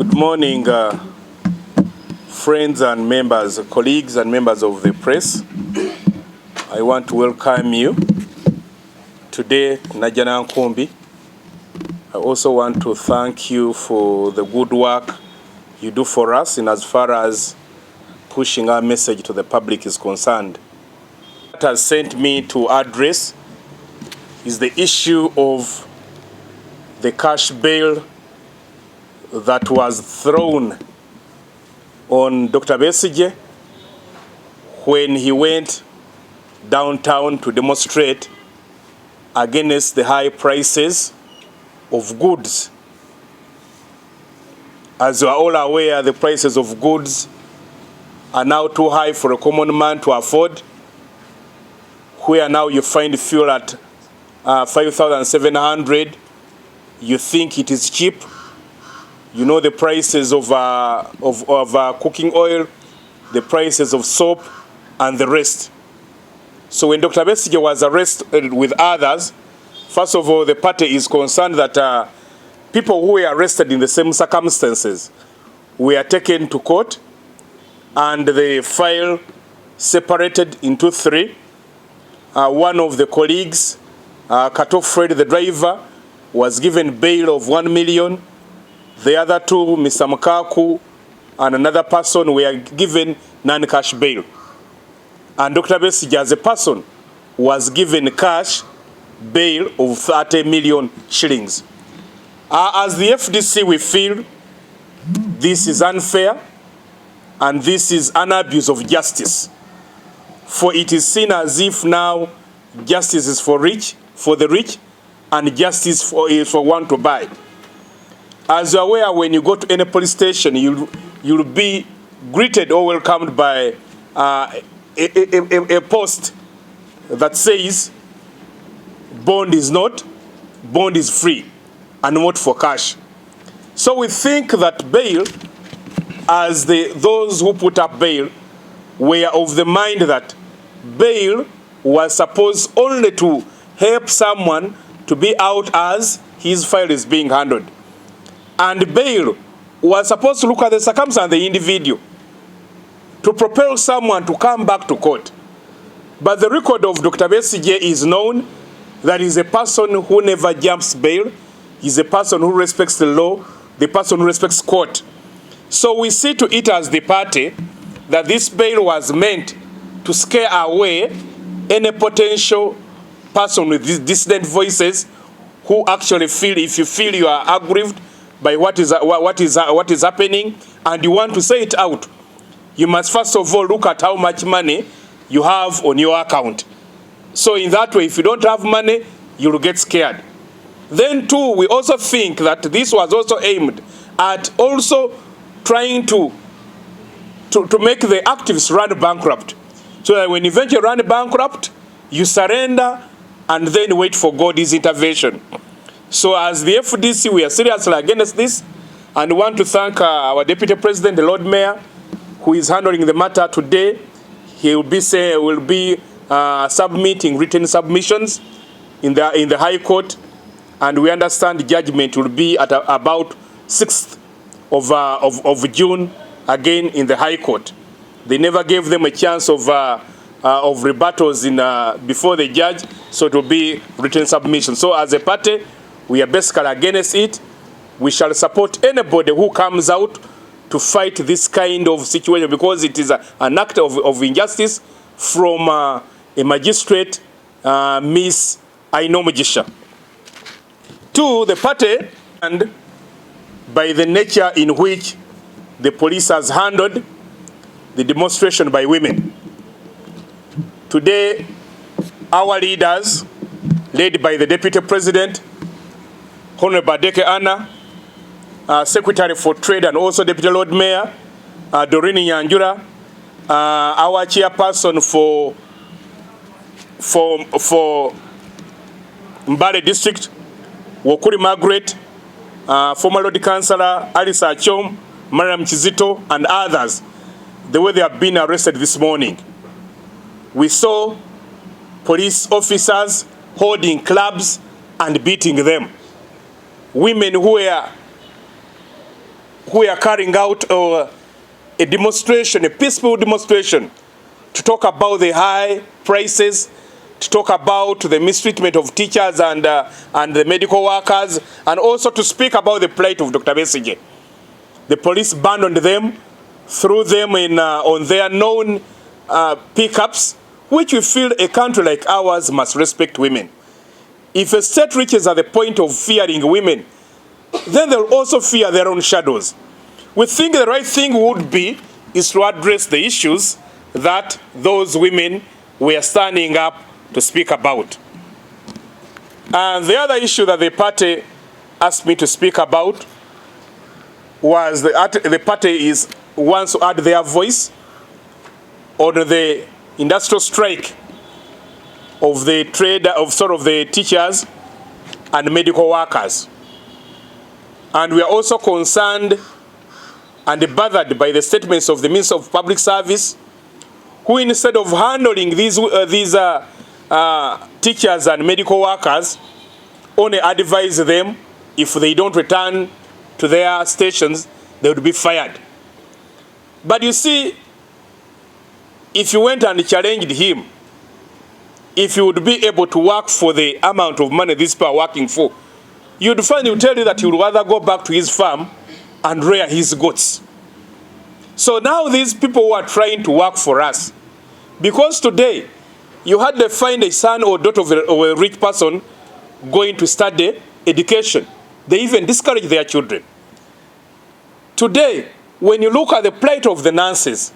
Good morning, friends and members, colleagues and members of the press. I want to welcome you today, Najana Nkumbi. I also want to thank you for the good work you do for us in as far as pushing our message to the public is concerned. What has sent me to address is the issue of the cash bail that was thrown on Dr. BESIGYE when he went downtown to demonstrate against the high prices of goods. As you are all aware, the prices of goods are now too high for a common man to afford, where now you find fuel at 5,700, you think it is cheap. You know the prices of cooking oil, the prices of soap, and the rest. So when Dr. BESIGYE was arrested with others, first of all, the party is concerned that people who were arrested in the same circumstances were taken to court, and the file separated into three. One of the colleagues, Kato Fred, the driver, was given bail of 1 million. The other two, Mr. Mukaku and another person, were given non-cash bail. And Dr. BESIGYE, as a person, was given cash bail of 30 million shillings. As the FDC, we feel this is unfair and this is an abuse of justice. For it is seen as if now justice is for the rich, and justice is for one to buy. As you're aware, when you go to any police station, you'll be greeted or welcomed by a post that says, bond is not, bond is free, and not for cash. So we think that bail, as those who put up bail, were of the mind that bail was supposed only to help someone to be out as his file is being handled. And bail was supposed to look at the circumstance of the individual to propel someone to come back to court. But the record of Dr. BESIGYE is known that he's a person who never jumps bail. He's a person who respects the law, the person who respects court. So we see to it as the party that this bail was meant to scare away any potential person with these dissident voices who actually feel, if you feel you are aggrieved by what is happening and you want to say it out, you must first of all look at how much money you have on your account. So in that way, if you don't have money, you'll get scared. Then too, we also think that this was also aimed at also trying to make the activists run bankrupt. So that when you eventually run bankrupt, you surrender and then wait for God's intervention. So as the FDC, we are seriously against this, and want to thank our Deputy President, the Lord Mayor, who is handling the matter today. He will be submitting written submissions in the High Court, and we understand judgment will be at about 6th of June, again in the High Court. They never gave them a chance of rebuttals before the judge, so it will be written submission. So as a party, we are basically against it. We shall support anybody who comes out to fight this kind of situation, because it is an act of injustice from a magistrate, Miss Ainomugisha. To the party, and by the nature in which the police has handled the demonstration by women. Today, our leaders, led by the Deputy President, Honorable Deke Anna, Secretary for Trade and also Deputy Lord Mayor, Dorini Nyanjura, our chairperson for Mbale District, Wokuri Margaret, former Lord Councillor Alice Achom, Mariam Chizito, and others, the way they have been arrested this morning. We saw police officers holding clubs and beating them. Women who who are carrying out a demonstration, a peaceful demonstration, to talk about the high prices, to talk about the mistreatment of teachers and the medical workers, and also to speak about the plight of Dr. BESIGYE. The police abandoned them, threw them in on their known pickups, which we feel a country like ours must respect women. If a state reaches at the point of fearing women, then they'll also fear their own shadows. We think the right thing would be is to address the issues that those women were standing up to speak about. And the other issue that the party asked me to speak about was the party wants to add their voice on the industrial strike of the the teachers and medical workers. And we are also concerned and bothered by the statements of the Minister of Public Service, who instead of handling these teachers and medical workers, only advise them if they don't return to their stations, they would be fired. But you see, if you went and challenged him, if you would be able to work for the amount of money these people are working for, you'd find he'll tell you that he would rather go back to his farm and rear his goats. So now these people who are trying to work for us, because today you hardly find a son or daughter of a rich person going to study education. They even discourage their children. Today, when you look at the plight of the nurses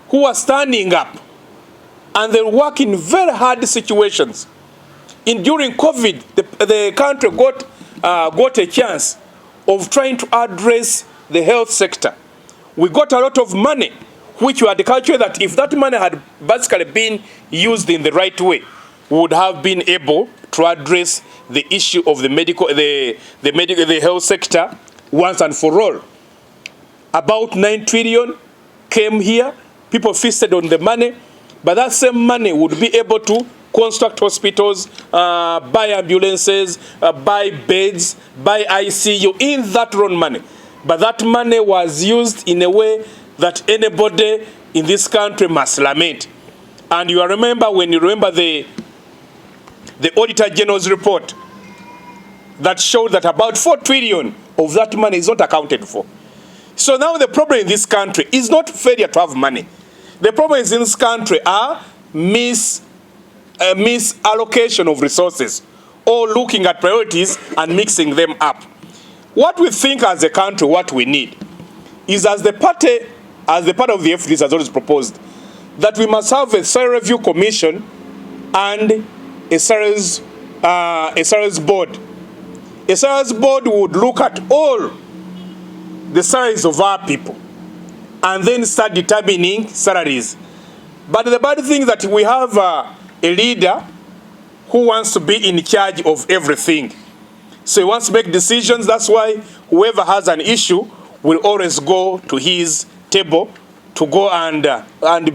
who are standing up and they work in very hard situations. During COVID, the country got a chance of trying to address the health sector. We got a lot of money, which we had calculated that if that money had basically been used in the right way, we would have been able to address the issue of the health sector once and for all. About 9 trillion came here, people feasted on the money, but that same money would be able to construct hospitals, buy ambulances, buy beds, buy ICU in that own money. But that money was used in a way that anybody in this country must lament. And you remember, when you remember the Auditor General's report that showed that about 4 trillion of that money is not accounted for. So now the problem in this country is not failure to have money. The problem is in this country are misallocation of resources, or looking at priorities and mixing them up. What we think as a country, what we need, is as the part of the FDC has always proposed, that we must have a salary review commission and a salaries board. A salaries board would look at all the salaries of our people and then start determining salaries. But the bad thing is that we have a leader who wants to be in charge of everything. So he wants to make decisions. That's why whoever has an issue will always go to his table to go and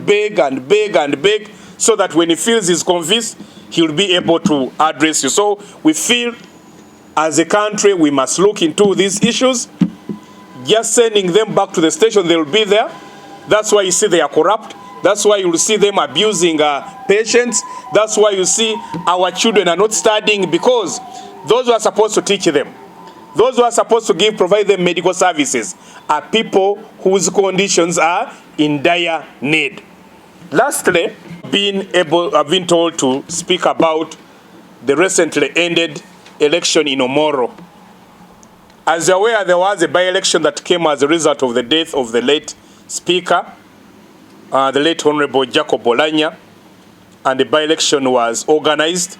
beg and beg and beg, so that when he feels he's convinced, he'll be able to address you. So we feel as a country we must look into these issues. Just sending them back to the station, they'll be there. That's why you see they are corrupt. That's why you'll see them abusing patients. That's why you see our children are not studying, because those who are supposed to teach them, those who are supposed to provide them medical services, are people whose conditions are in dire need. Lastly, I've been told to speak about the recently ended election in Omoro. As you're aware, there was a by-election that came as a result of the death of the late Speaker, the late Honorable Jacob Olanya, and the by-election was organized.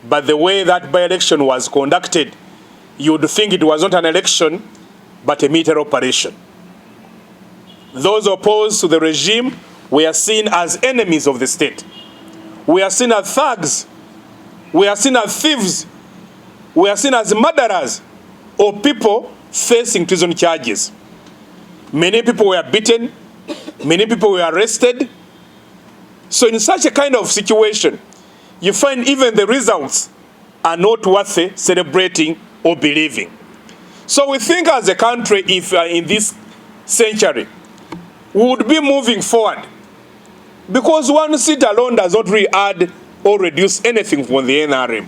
But the way that by-election was conducted, you would think it was not an election, but a military operation. Those opposed to the regime were seen as enemies of the state. We are seen as thugs. We are seen as thieves. We are seen as murderers, or people facing treason charges. Many people were beaten. Many people were arrested. So in such a kind of situation, you find even the results are not worth celebrating or believing. So we think as a country, if in this century, we would be moving forward. Because one seat alone does not really add or reduce anything from the NRM.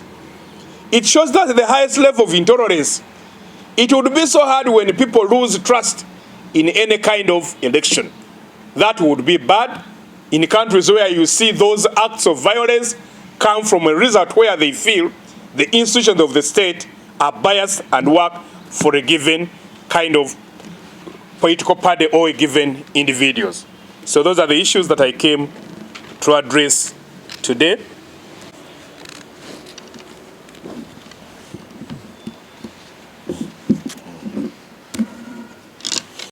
It shows that the highest level of intolerance. It would be so hard when people lose trust in any kind of election. That would be bad in countries where you see those acts of violence come from a result where they feel the institutions of the state are biased and work for a given kind of political party or a given individuals. So those are the issues that I came to address today.